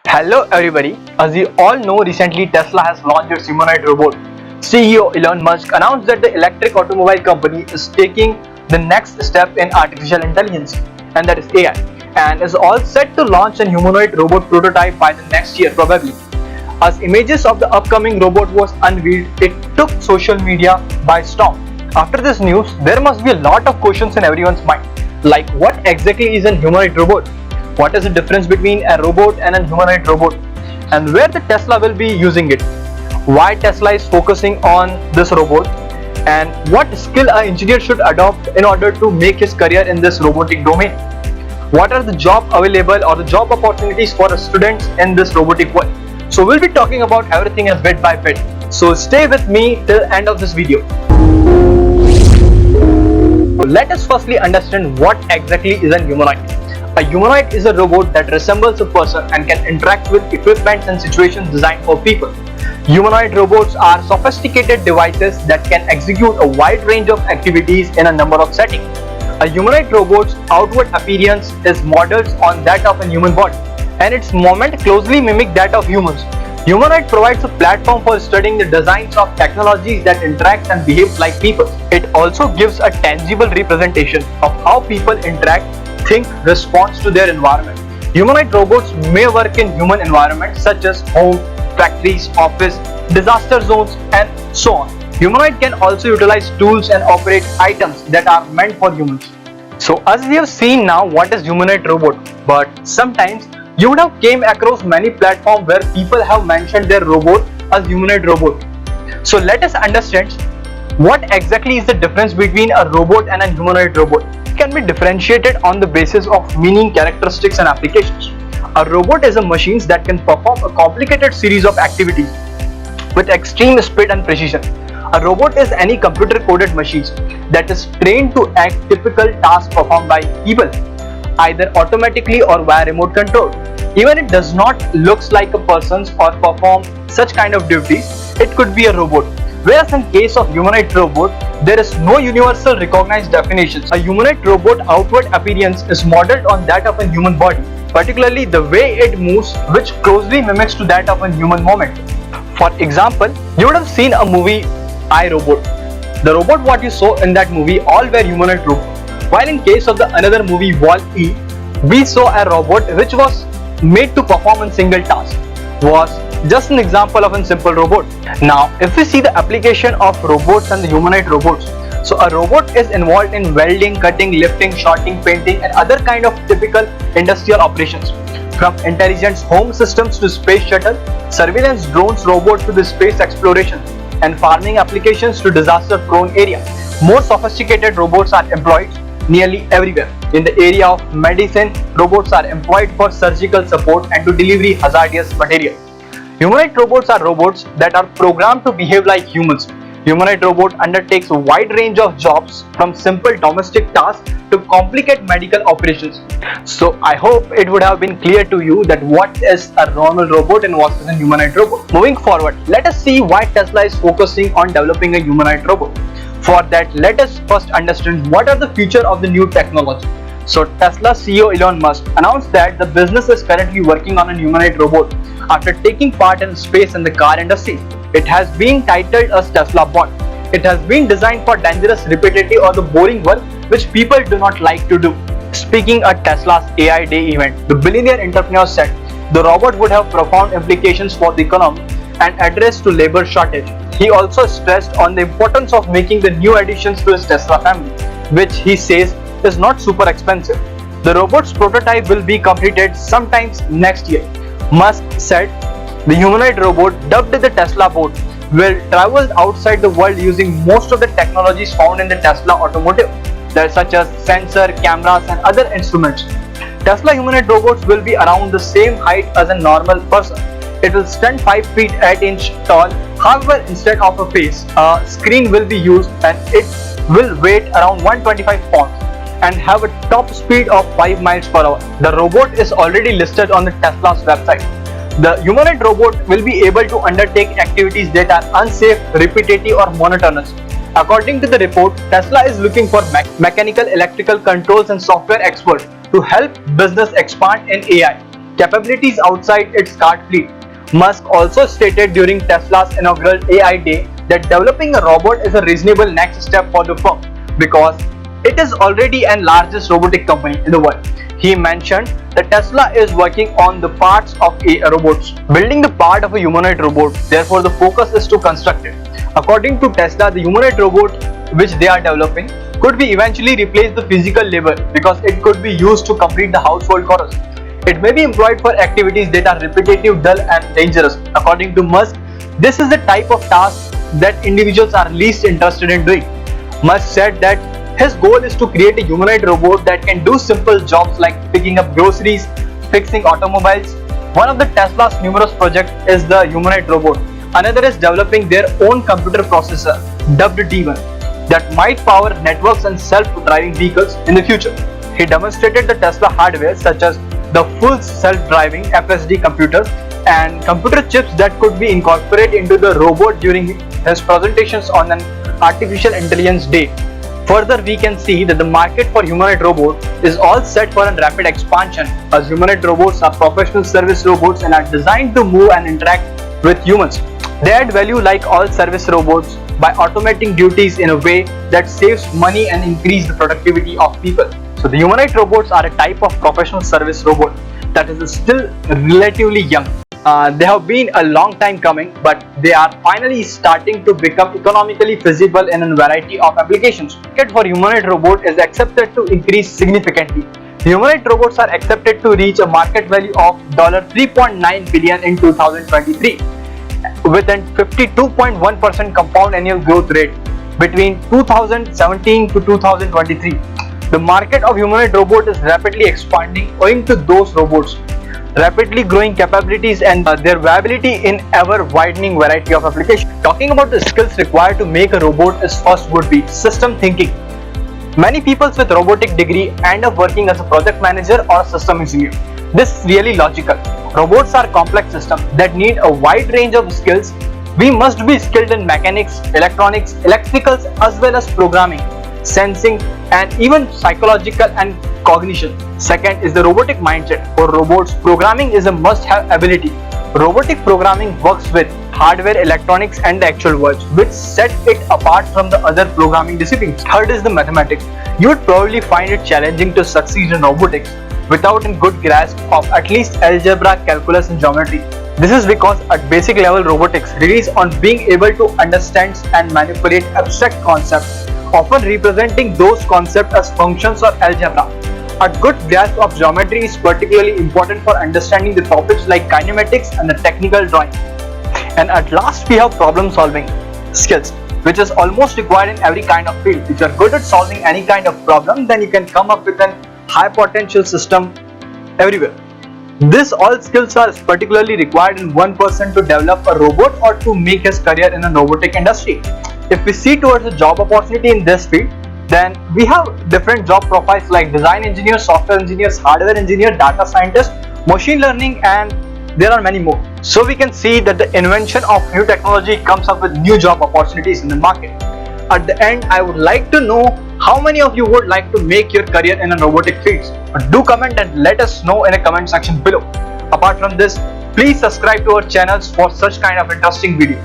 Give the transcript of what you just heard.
Hello everybody. As you all know, recently Tesla has launched its humanoid robot. CEO Elon Musk announced that the electric automobile company is taking the next step in artificial intelligence, and that is AI, and is all set to launch a humanoid robot prototype by the next year probably. As images of the upcoming robot was unveiled, it took social media by storm. After this news, there must be a lot of questions in everyone's mind, like what exactly is a humanoid robot? What is the difference between a robot and a humanoid robot? And where the Tesla will be using it? Why Tesla is focusing on this robot? And what skill an engineer should adopt in order to make his career in this robotic domain? What are the job available or the job opportunities for students in this robotic world? So we'll be talking about everything as bit by bit. So stay with me till end of this video. Let us firstly understand what exactly is a humanoid. A humanoid is a robot that resembles a person and can interact with equipment and situations designed for people. Humanoid robots are sophisticated devices that can execute a wide range of activities in a number of settings. A humanoid robot's outward appearance is modeled on that of a human body, and its movement closely mimic that of humans. Humanoid provides a platform for studying the designs of technologies that interact and behave like people. It also gives a tangible representation of how people interact, think, respond to their environment. Humanoid robots may work in human environments such as home, factories, office, disaster zones, and so on. Humanoid can also utilize tools and operate items that are meant for humans. So as we have seen now what is humanoid robot, but sometimes you would have came across many platforms where people have mentioned their robot as humanoid robot. So let us understand what exactly is the difference between a robot and a humanoid robot. It can be differentiated on the basis of meaning, characteristics, and applications. A robot is a machine that can perform a complicated series of activities with extreme speed and precision. A robot is any computer-coded machine that is trained to act typical tasks performed by people, either automatically or via remote control. Even it does not look like a person or perform such kind of duties, it could be a robot. Whereas in case of humanoid robot, there is no universal recognized definitions. A humanoid robot outward appearance is modeled on that of a human body, particularly the way it moves, which closely mimics to that of a human movement. For example, you would have seen a movie I, Robot. The robot what you saw in that movie all were humanoid robots. While in case of the another movie Wall-E, we saw a robot which was made to perform a single task. Was just an example of a simple robot. Now, if we see the application of robots and the humanoid robots, so a robot is involved in welding, cutting, lifting, sorting, painting, and other kind of typical industrial operations. From intelligent home systems to space shuttle, surveillance drones, robots to the space exploration, and farming applications to disaster-prone areas. More sophisticated robots are employed nearly everywhere. In the area of medicine, robots are employed for surgical support and to deliver hazardous material. Humanoid robots are robots that are programmed to behave like humans. Humanoid robot undertakes a wide range of jobs from simple domestic tasks to complicated medical operations. So I hope it would have been clear to you that what is a normal robot and what is a humanoid robot. Moving forward, let us see why Tesla is focusing on developing a humanoid robot. For that, let us first understand what are the features of the new technology. So Tesla CEO Elon Musk announced that the business is currently working on a humanoid robot after taking part in space and the car industry. It has been titled as Tesla Bot. It has been designed for dangerous, repetitive or the boring work which people do not like to do. Speaking at Tesla's AI Day event, the billionaire entrepreneur said the robot would have profound implications for the economy and address to labor shortage. He also stressed on the importance of making the new additions to his Tesla family, which he says is not super expensive. The robot's prototype will be completed sometimes next year. Musk said the humanoid robot, dubbed the Tesla Bot, will travel outside the world using most of the technologies found in the Tesla automotive, such as sensor, cameras, and other instruments. Tesla humanoid robots will be around the same height as a normal person. It will stand 5 feet 8 inches tall. However, instead of a face, a screen will be used, and it will weigh around 125 pounds and have a top speed of 5 miles per hour. The robot is already listed on the Tesla's website. The humanoid robot will be able to undertake activities that are unsafe, repetitive, or monotonous. According to the report, Tesla is looking for mechanical, electrical, controls, and software experts to help business expand in AI. capabilities outside its cart fleet. Musk also stated during Tesla's inaugural AI Day that developing a robot is a reasonable next step for the firm because it is already the largest robotic company in the world. He mentioned that Tesla is working on the parts of a robots, building the part of a humanoid robot. Therefore, the focus is to construct it. According to Tesla, the humanoid robot which they are developing could be eventually replace the physical labor because it could be used to complete the household chores. It may be employed for activities that are repetitive, dull, and dangerous. According to Musk, this is the type of task that individuals are least interested in doing. Musk said that his goal is to create a humanoid robot that can do simple jobs like picking up groceries, fixing automobiles. One of the Tesla's numerous projects is the humanoid robot. Another is developing their own computer processor, dubbed D1, that might power networks and self-driving vehicles in the future. He demonstrated the Tesla hardware such as the full self-driving FSD computers and computer chips that could be incorporated into the robot during his presentations on an Artificial Intelligence Day. Further, we can see that the market for humanoid robots is all set for a rapid expansion, as humanoid robots are professional service robots and are designed to move and interact with humans. They add value like all service robots by automating duties in a way that saves money and increases the productivity of people. So the humanoid robots are a type of professional service robot that is still relatively young. They have been a long time coming, but they are finally starting to become economically feasible in a variety of applications. The market for humanoid robot is expected to increase significantly. Humanoid robots are expected to reach a market value of $3.9 billion in 2023, with a 52.1% compound annual growth rate between 2017 to 2023. The market of humanoid robot is rapidly expanding owing to those robots' rapidly growing capabilities and their viability in ever widening variety of applications. Talking about the skills required to make a robot is first would be system thinking. Many people with robotic degree end up working as a project manager or a system engineer. This is really logical. Robots are complex systems that need a wide range of skills. We must be skilled in mechanics, electronics, electricals as well as programming, sensing, and even psychological and cognition. Second is the robotic mindset. For robots, programming is a must-have ability. Robotic programming works with hardware, electronics, and the actual world, which set it apart from the other programming disciplines. Third is the mathematics. You would probably find it challenging to succeed in robotics without a good grasp of at least algebra, calculus, and geometry. This is because at basic level robotics relies on being able to understand and manipulate abstract concepts, often representing those concepts as functions or algebra. A good grasp of geometry is particularly important for understanding the topics like kinematics and the technical drawing. And at last we have problem solving skills, which is almost required in every kind of field. If you are good at solving any kind of problem, then you can come up with a high potential system everywhere. These all skills are particularly required in one person to develop a robot or to make his career in a robotic industry. If we see towards a job opportunity in this field, then we have different job profiles like design engineer, software engineers, hardware engineer, data scientist, machine learning, and there are many more. So we can see that the invention of new technology comes up with new job opportunities in the market. At the end, I would like to know how many of you would like to make your career in a robotic field. Do comment and let us know in a comment section below. Apart from this, please subscribe to our channels for such kind of interesting videos.